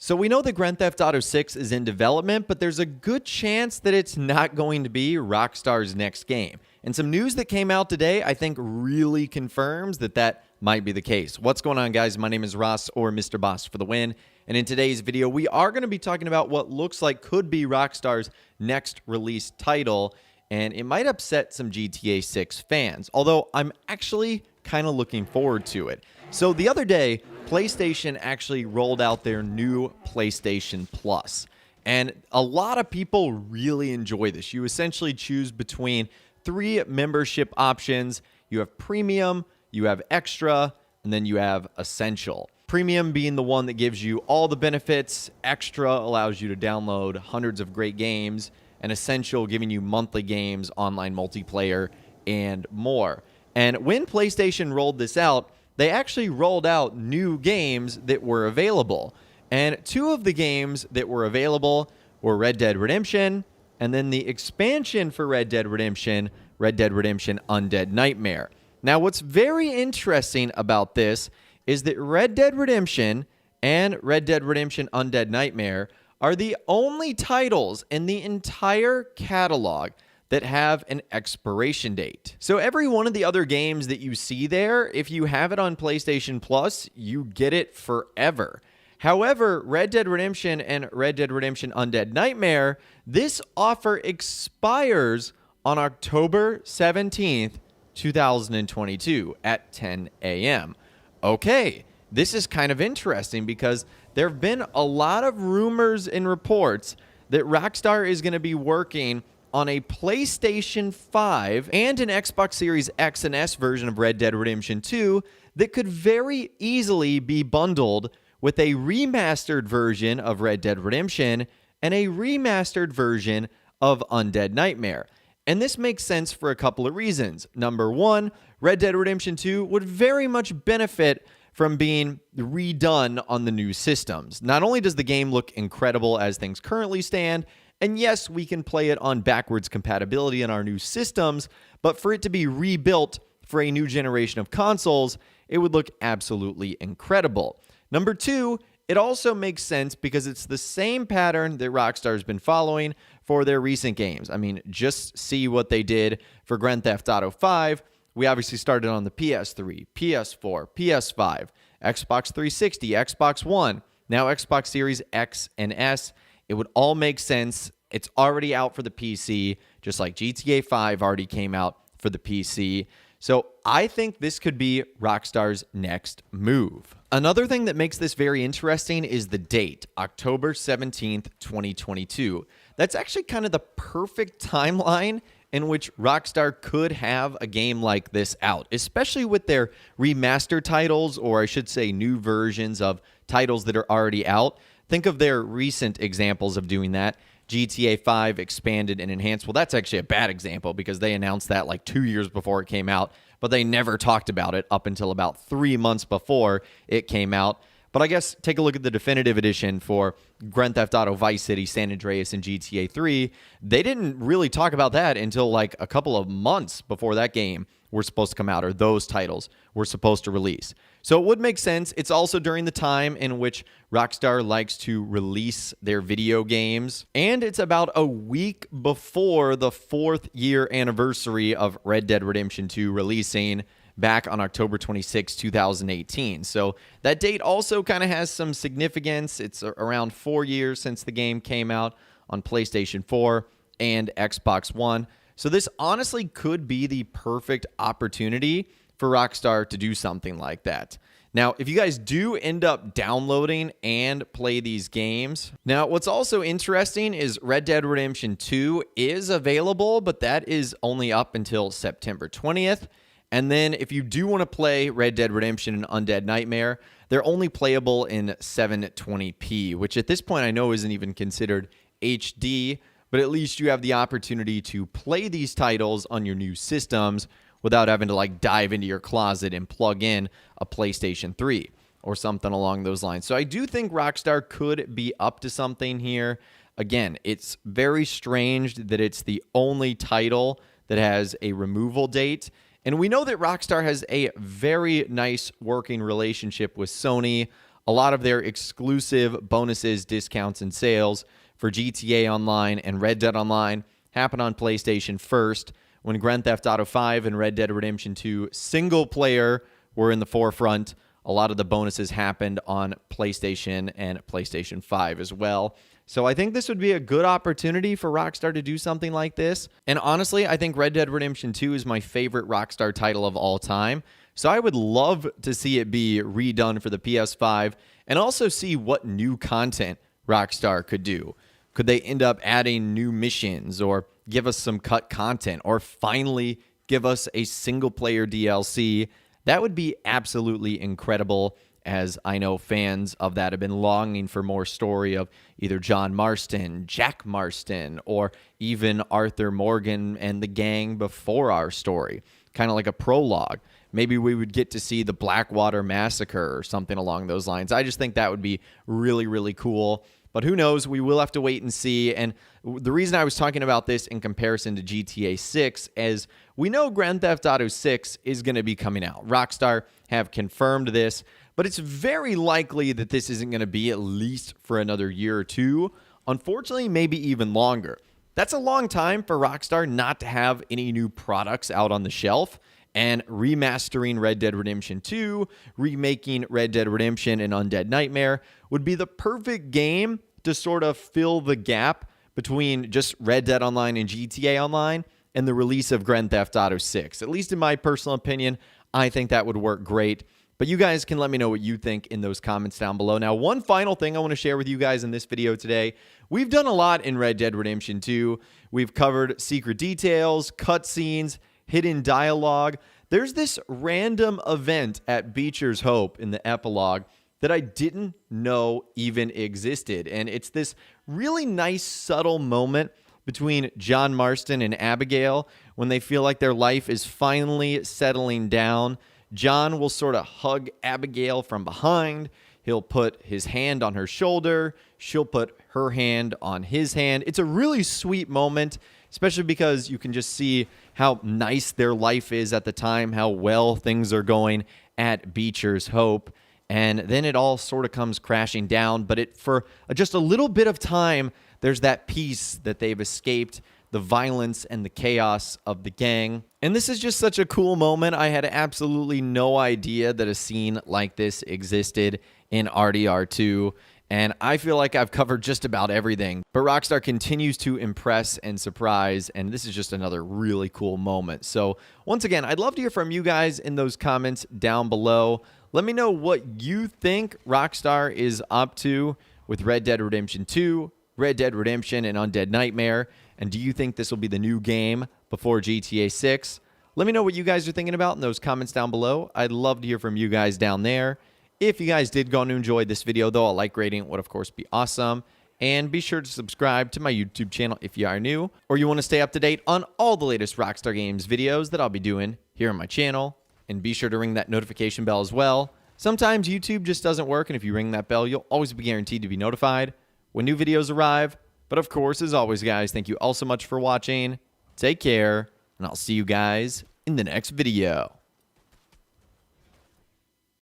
So we know that Grand Theft Auto 6 is in development, but there's a good chance that it's not going to be Rockstar's next game. And some news that came out today, I think, really confirms that that might be the case. What's going on, guys? My name is Ross, or Mr. Boss for the win. And in today's video, we are going to be talking about what looks like could be Rockstar's next release title. And it might upset some GTA 6 fans, although I'm actually kind of looking forward to it. So the other day, PlayStation actually rolled out their new PlayStation Plus. And a lot of people really enjoy this. You essentially choose between 3 membership options. You have Premium, you have Extra, and then you have Essential. Premium being the one that gives you all the benefits. Extra allows you to download hundreds of great games. And Essential giving you monthly games, online multiplayer, and more. And when PlayStation rolled this out, they actually rolled out new games that were available. And 2 of the games that were available were Red Dead Redemption, and then the expansion for Red Dead Redemption Undead Nightmare. Now, what's very interesting about this is that Red Dead Redemption and Red Dead Redemption Undead Nightmare are the only titles in the entire catalog that have an expiration date. So every one of the other games that you see there, if you have it on PlayStation Plus, you get it forever. However, Red Dead Redemption and Red Dead Redemption Undead Nightmare, this offer expires on October 17th, 2022 at 10 a.m. Okay, this is kind of interesting because there have been a lot of rumors and reports that Rockstar is going to be working on a PlayStation 5 and an Xbox Series X and S version of Red Dead Redemption 2 that could very easily be bundled with a remastered version of Red Dead Redemption and a remastered version of Undead Nightmare. And this makes sense for a couple of reasons. Number one, Red Dead Redemption 2 would very much benefit from being redone on the new systems. Not only does the game look incredible as things currently stand, and yes, we can play it on backwards compatibility in our new systems, but for it to be rebuilt for a new generation of consoles, it would look absolutely incredible. Number 2, it also makes sense because it's the same pattern that Rockstar's been following for their recent games. I mean, just see what they did for Grand Theft Auto 5. We obviously started on the PS3, PS4, PS5, Xbox 360, Xbox One, now Xbox Series X and S. It would all make sense. It's already out for the PC, just like GTA 5 already came out for the PC. So I think this could be Rockstar's next move. Another thing that makes this very interesting is the date, October 17th, 2022. That's actually kind of the perfect timeline in which Rockstar could have a game like this out, especially with their remastered titles, or I should say new versions of titles that are already out. Think of their recent examples of doing that. GTA 5 expanded and enhanced. Well, that's actually a bad example because they announced that like 2 years before it came out, but they never talked about it up until about 3 months before it came out. But I guess take a look at the definitive edition for Grand Theft Auto Vice City, San Andreas, and GTA 3. They didn't really talk about that until like a couple of months before that game were supposed to come out, or those titles were supposed to release. So it would make sense. It's also during the time in which Rockstar likes to release their video games. And it's about a week before the 4th year anniversary of Red Dead Redemption 2 releasing back on October 26, 2018. So that date also kind of has some significance. It's around 4 years since the game came out on PlayStation 4 and Xbox One. So this honestly could be the perfect opportunity for Rockstar to do something like that. Now, if you guys do end up downloading and play these games, now what's also interesting is Red Dead Redemption 2 is available, but that is only up until September 20th. And then if you do want to play Red Dead Redemption and Undead Nightmare, they're only playable in 720p, which at this point I know isn't even considered HD, but at least you have the opportunity to play these titles on your new systems without having to like dive into your closet and plug in a PlayStation 3 or something along those lines. So I do think Rockstar could be up to something here. Again, it's very strange that it's the only title that has a removal date. And we know that Rockstar has a very nice working relationship with Sony. a lot of their exclusive bonuses, discounts, and sales for GTA Online and Red Dead Online happen on PlayStation first. When Grand Theft Auto 5 and Red Dead Redemption 2 single player were in the forefront, a lot of the bonuses happened on PlayStation and PlayStation 5 as well. So I think this would be a good opportunity for Rockstar to do something like this. And honestly, I think Red Dead Redemption 2 is my favorite Rockstar title of all time. So I would love to see it be redone for the PS5 and also see what new content Rockstar could do. Could they end up adding new missions or give us some cut content or finally give us a single-player DLC? That would be absolutely incredible, as I know fans of that have been longing for more story of either John Marston, Jack Marston, or even Arthur Morgan and the gang before our story, kind of like a prologue. Maybe we would get to see the Blackwater Massacre or something along those lines. I just think that would be really, really cool. But who knows? We will have to wait and see. And the reason I was talking about this in comparison to GTA 6 is we know Grand Theft Auto 6 is going to be coming out. Rockstar have confirmed this, but it's very likely that this isn't going to be at least for another year or two. Unfortunately, maybe even longer. That's a long time for Rockstar not to have any new products out on the shelf. And remastering Red Dead Redemption 2, remaking Red Dead Redemption and Undead Nightmare would be the perfect game to sort of fill the gap between just Red Dead Online and GTA Online and the release of Grand Theft Auto 6. At least in my personal opinion, I think that would work great. But you guys can let me know what you think in those comments down below. Now, one final thing I want to share with you guys in this video today. We've done a lot in Red Dead Redemption 2. We've covered secret details, cutscenes, hidden dialogue. There's this random event at Beecher's Hope in the epilogue that I didn't know even existed. And it's this really nice, subtle moment between John Marston and Abigail when they feel like their life is finally settling down. John will sort of hug Abigail from behind. He'll put his hand on her shoulder. She'll put her hand on his hand. It's a really sweet moment, especially because you can just see how nice their life is at the time, how well things are going at Beecher's Hope. And then it all sort of comes crashing down. But for just a little bit of time, there's that peace that they've escaped the violence and the chaos of the gang. And this is just such a cool moment. I had absolutely no idea that a scene like this existed in RDR2. And I feel like I've covered just about everything. But Rockstar continues to impress and surprise, and this is just another really cool moment. So once again, I'd love to hear from you guys in those comments down below. Let me know what you think Rockstar is up to with Red Dead Redemption 2, Red Dead Redemption, and Undead Nightmare. And do you think this will be the new game before GTA 6? Let me know what you guys are thinking about in those comments down below. I'd love to hear from you guys down there. If you guys did go and enjoy this video, though, a like rating would, of course, be awesome. And be sure to subscribe to my YouTube channel if you are new, or you want to stay up to date on all the latest Rockstar Games videos that I'll be doing here on my channel. And be sure to ring that notification bell as well. Sometimes YouTube just doesn't work, and if you ring that bell, you'll always be guaranteed to be notified when new videos arrive. But of course, as always, guys, thank you all so much for watching. Take care, and I'll see you guys in the next video.